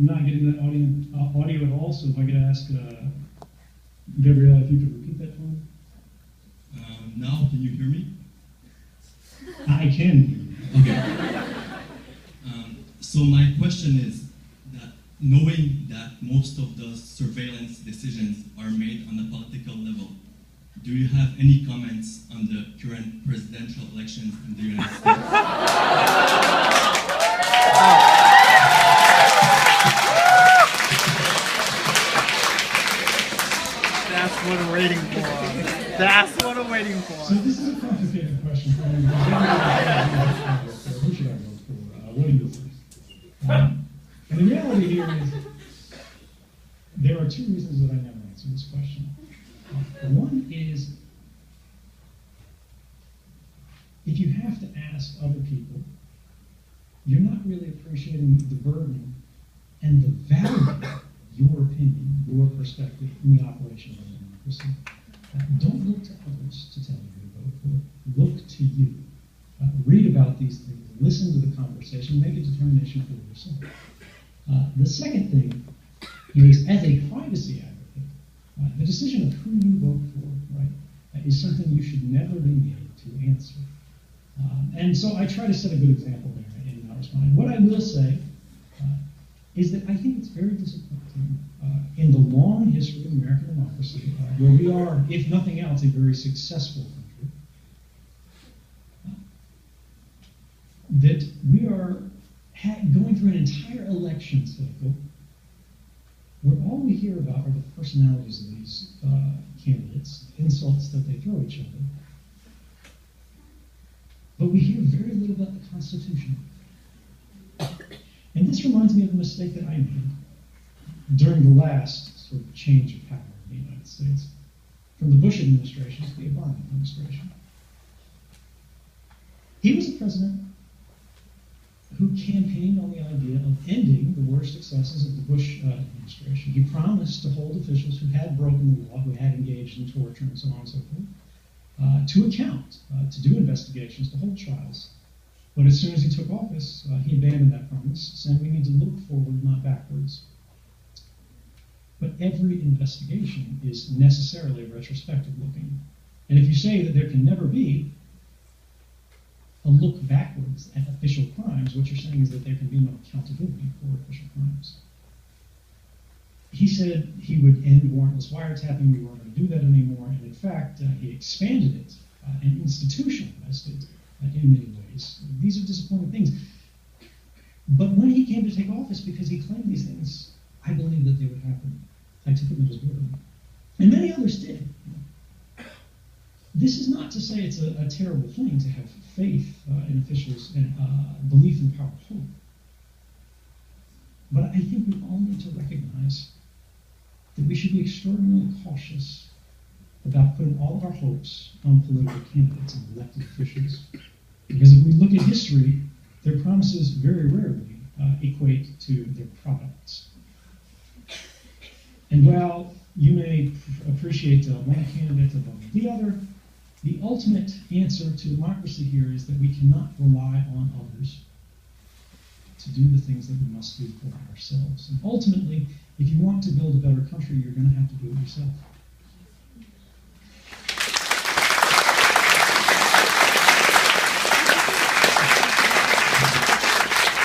I'm not getting that audio at all, so if I could ask Gabriella if you could repeat that for me. Now, can you hear me? I can hear you. Okay. So my question is that knowing that most of the surveillance decisions are made on the political level, do you have any comments on the current presidential elections in the United States? That's what we're waiting for. That's what I'm waiting for. So this is a complicated question for me. Who should I vote for? What do you think? And the reality here is there are two reasons that I never answer this question. One is if you have to ask other people, you're not really appreciating the burden and the value of your opinion, your perspective in the operation of a democracy. Don't look to others to tell you who to vote for. Look to you. Read about these things, listen to the conversation, make a determination for yourself. The second thing is, as a privacy advocate, the decision of who you vote for, right, is something you should never be made to answer. And so I try to set a good example there in my response. What I will say is that I think it's very disappointing in the long history of American democracy, where we are, if nothing else, a very successful country, that we are going through an entire election cycle where all we hear about are the personalities of these candidates, insults that they throw each other. But we hear very little about the Constitution. And this reminds me of a mistake that I made during the last sort of change of power in the United States, from the Bush administration to the Obama administration. He was a president who campaigned on the idea of ending the worst excesses of the Bush administration. He promised to hold officials who had broken the law, who had engaged in torture and so on and so forth, to account, to do investigations, to hold trials. But as soon as he took office, he abandoned that promise, saying we need to look forward, not backwards. But every investigation is necessarily retrospective looking. And if you say that there can never be a look backwards at official crimes, what you're saying is that there can be no accountability for official crimes. He said he would end warrantless wiretapping. We weren't going to do that anymore. And in fact, he expanded it and institutionalized it in many ways. These are disappointing things. But when he came to take office, because he claimed these things, I believed that they would happen. I took them at his word. And many others did. This is not to say it's a terrible thing to have faith in officials and belief in the power of hope. But I think we all need to recognize that we should be extraordinarily cautious about putting all of our hopes on political candidates and elected officials. Because if we look at history, their promises very rarely equate to their products. And while you may appreciate one candidate above the other, the ultimate answer to democracy here is that we cannot rely on others to do the things that we must do for ourselves. And ultimately, if you want to build a better country, you're going to have to do it yourself.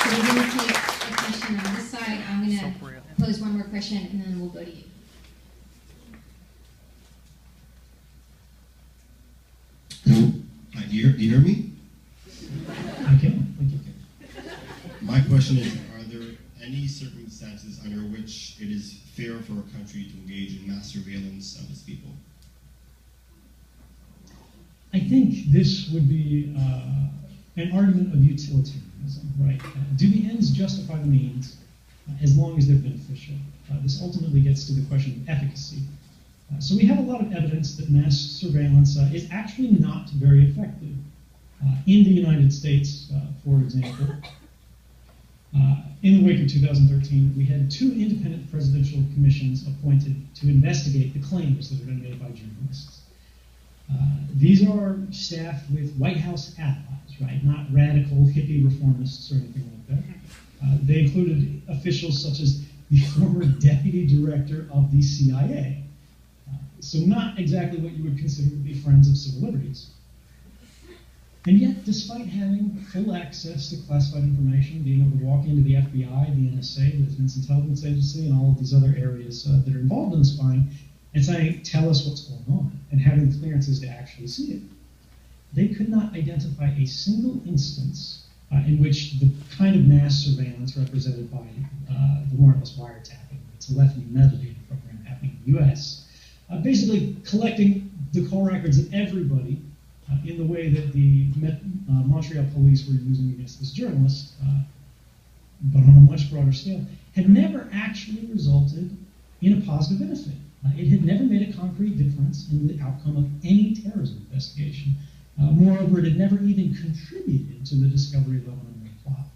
So we're going to take a question on this side. I'm going to pose one more question, and then we'll go to you. Hi, do you hear me? I can. Thank you. My question is, are there any circumstances under which it is fair for a country to engage in mass surveillance of its people? I think this would be an argument of utilitarianism, right? Do the ends justify the means as long as they're beneficial? This ultimately gets to the question of efficacy. So we have a lot of evidence that mass surveillance is actually not very effective. In the United States, for example, in the wake of 2013, we had 2 independent presidential commissions appointed to investigate the claims that have been made by journalists. These are staffed with White House allies, right? Not radical hippie reformists or anything like that. They included officials such as the former deputy director of the CIA. So not exactly what you would consider to be friends of civil liberties. And yet, despite having full access to classified information, being able to walk into the FBI, the NSA, the Defense Intelligence Agency, and all of these other areas that are involved in the spying, and saying, tell us what's going on, and having the clearances to actually see it, they could not identify a single instance in which the kind of mass surveillance represented by the warrantless wiretapping, the telephony metadata program happening in the US, basically collecting the call records of everybody in the way that the Montreal police were using against this journalist, but on a much broader scale, had never actually resulted in a positive benefit. It had never made a concrete difference in the outcome of any terrorism investigation. Moreover, it had never even contributed to the discovery of an unwritten plot.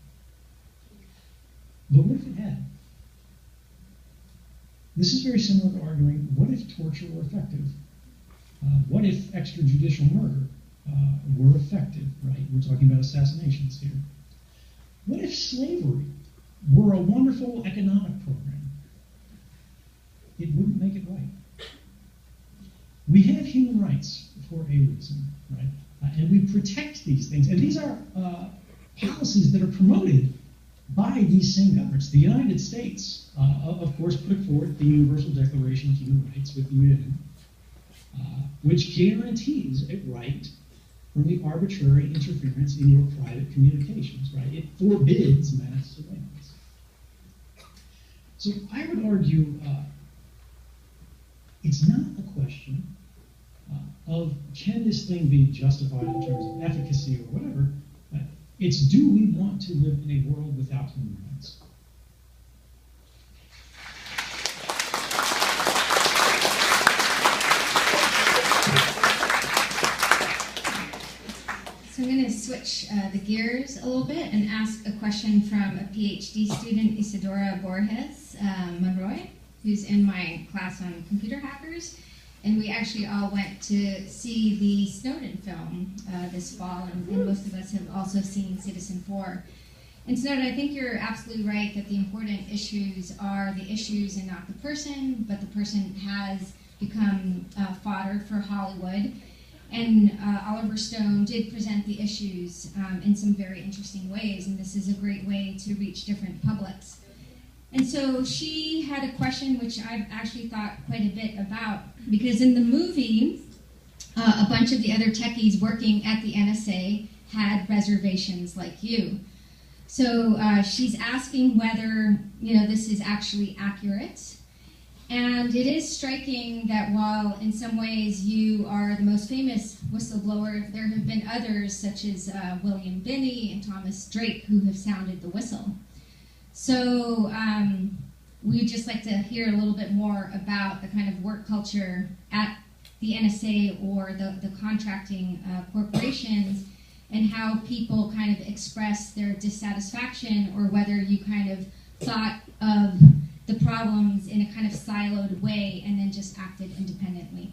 But what if it had? This is very similar to arguing, what if torture were effective? What if extrajudicial murder were effective, right? We're talking about assassinations here. What if slavery were a wonderful economic program? It wouldn't make it right. We have human rights for a reason, right? And we protect these things. And these are policies that are promoted by these same governments. The United States, of course, put forth the Universal Declaration of Human Rights with the UN, which guarantees a right from the arbitrary interference in your private communications, right? It forbids mass surveillance. So I would argue it's not a question of can this thing be justified in terms of efficacy or whatever. It's do we want to live in a world without human rights? So I'm going to switch the gears a little bit and ask a question from a PhD student, Isadora Borges Monroy, who's in my class on computer hackers. And we actually all went to see the Snowden film this fall, and most of us have also seen Citizen 4. And Snowden, I think you're absolutely right that the important issues are the issues and not the person, but the person has become fodder for Hollywood. And Oliver Stone did present the issues in some very interesting ways, and this is a great way to reach different publics. And so she had a question which I've actually thought quite a bit about, because in the movie, a bunch of the other techies working at the NSA had reservations like you. So she's asking whether this is actually accurate. And it is striking that while in some ways you are the most famous whistleblower, there have been others such as William Binney and Thomas Drake who have sounded the whistle. So we'd just like to hear a little bit more about the kind of work culture at the NSA or the contracting corporations, and how people kind of express their dissatisfaction, or whether you kind of thought of the problems in a kind of siloed way and then just acted independently.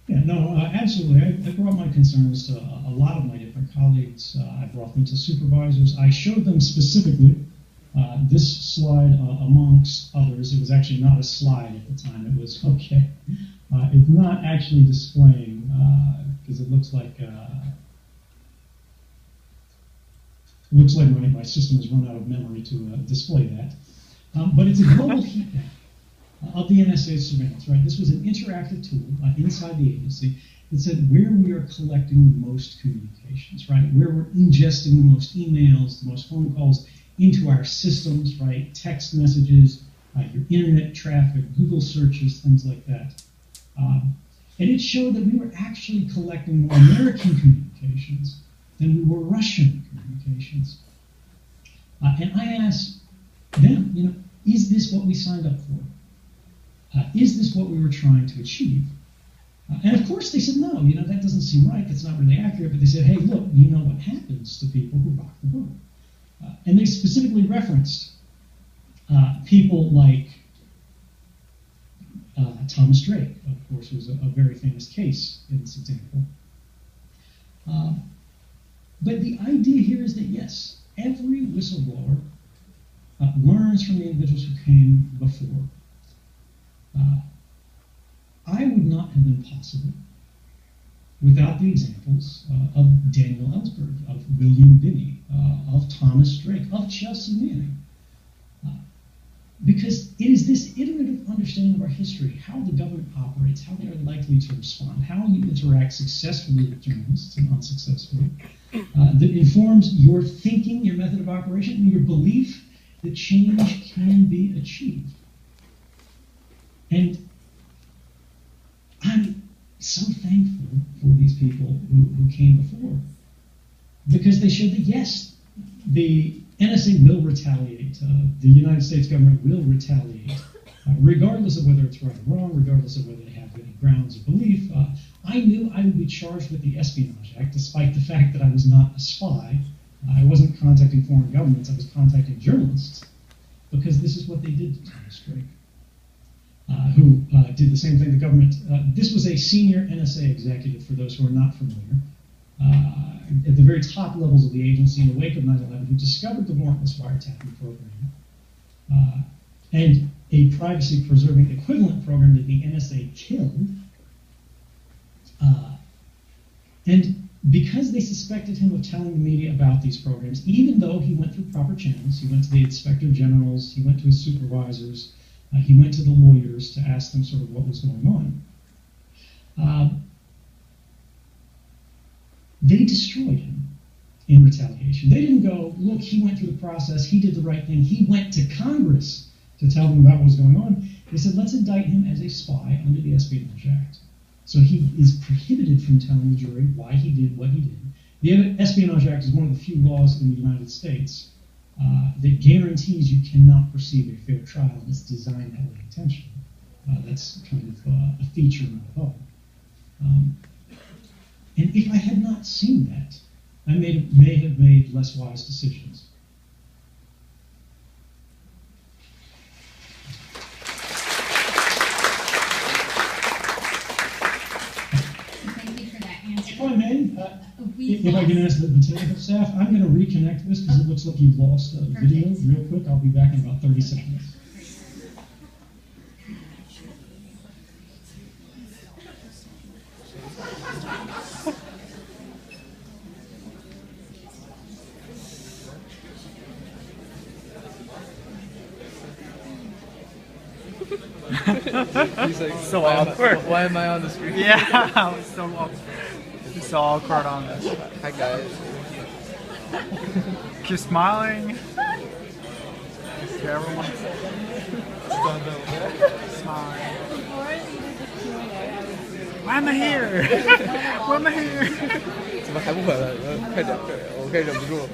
Yeah, no, absolutely. I brought my concerns to a lot of my different colleagues. I brought them to supervisors. I showed them specifically this slide amongst others. It was actually not a slide at the time. It was, okay, it's not actually displaying because it looks like my system has run out of memory to display that. But it's a global heat map of the NSA surveillance, right? This was an interactive tool inside the agency that said where we are collecting the most communications, right? Where we're ingesting the most emails, the most phone calls into our systems, right? Text messages, your internet traffic, Google searches, things like that. And it showed that we were actually collecting more American communications than we were Russian communications. And I asked them, is this what we signed up for? Is this what we were trying to achieve? And of course they said, no, that doesn't seem right, that's not really accurate, but they said, hey, look, you know what happens to people who rock the boat. And they specifically referenced people like Thomas Drake, of course, was a very famous case in this example. But the idea here is that, yes, every whistleblower learns from the individuals who came before. I would not have been possible without the examples of Daniel Ellsberg, of William Binney, of Thomas Drake, of Chelsea Manning. Because it is this iterative understanding of our history, how the government operates, how they are likely to respond, how you interact successfully with journalists and unsuccessfully, that informs your thinking, your method of operation, and your belief that change can be achieved. And I'm so thankful for these people who came before, because they showed that yes, the NSA will retaliate, the United States government will retaliate, regardless of whether it's right or wrong, regardless of whether they have any grounds of belief. I knew I would be charged with the Espionage Act, despite the fact that I was not a spy. I wasn't contacting foreign governments, I was contacting journalists, because this is what they did to Thomas Drake. Who did the same thing the government. This was a senior NSA executive, for those who are not familiar, at the very top levels of the agency in the wake of 9/11, who discovered the warrantless wiretapping program and a privacy-preserving equivalent program that the NSA killed. And because they suspected him of telling the media about these programs, even though he went through proper channels, he went to the inspector generals, he went to his supervisors, he went to the lawyers to ask them sort of what was going on. They destroyed him in retaliation. They didn't go, look, he went through the process, he did the right thing, he went to Congress to tell them about what was going on. They said, let's indict him as a spy under the Espionage Act. So he is prohibited from telling the jury why he did what he did. The Espionage Act is one of the few laws in the United States that guarantees you cannot perceive a fair trial, and it's designed that way intentionally. That's kind of a feature, not a bug. And if I had not seen that, I may have made less wise decisions. Thank you for that answer. If I may, if I can ask the technical staff, I'm going to reconnect this because it looks like you've lost the video real quick. I'll be back in about 30 seconds. He's like, So awkward. Why am I on the screen? Yeah, it's so awkward. It's so awkward on this. Hi guys. Keep smiling. To everyone. Smile. Why am I here? Why am I here? 怎么还不回来？快点，我快忍不住了。